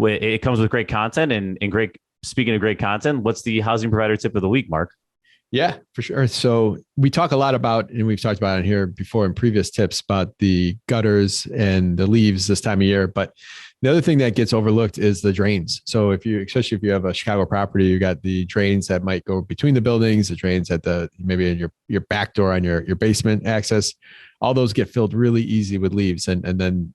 It comes with great content and great. Speaking of great content, what's the housing provider tip of the week, Mark? Yeah, for sure. So we talk a lot about, and we've talked about it here before in previous tips about the gutters and the leaves this time of year. But the other thing that gets overlooked is the drains. So especially if you have a Chicago property, you got the drains that might go between the buildings, the drains at maybe in your back door on your basement access. All those get filled really easy with leaves, and then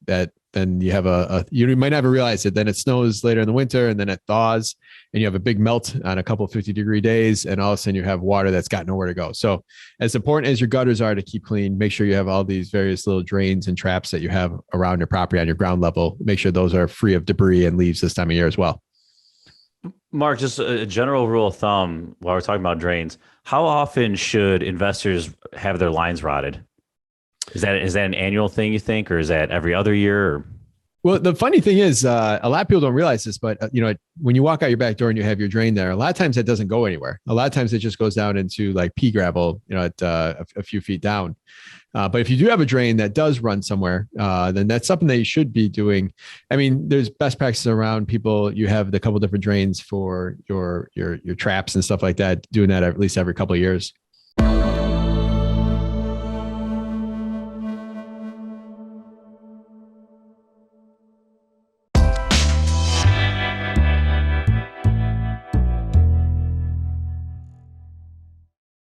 you have you might never realize it. Then it snows later in the winter, and then it thaws, and you have a big melt on a couple of 50-degree days, and all of a sudden you have water that's got nowhere to go. So as important as your gutters are to keep clean, make sure you have all these various little drains and traps that you have around your property on your ground level. Make sure those are free of debris and leaves this time of year as well. Mark, just a general rule of thumb while we're talking about drains, how often should investors have their lines rotted? Is that an annual thing, you think, or is that every other year? Or? Well, the funny thing is, a lot of people don't realize this, but when you walk out your back door and you have your drain there, a lot of times that doesn't go anywhere. A lot of times it just goes down into like pea gravel, at a few feet down. But if you do have a drain that does run somewhere, then that's something that you should be doing. I mean, there's best practices around people. You have the couple different drains for your traps and stuff like that, doing that at least every couple of years.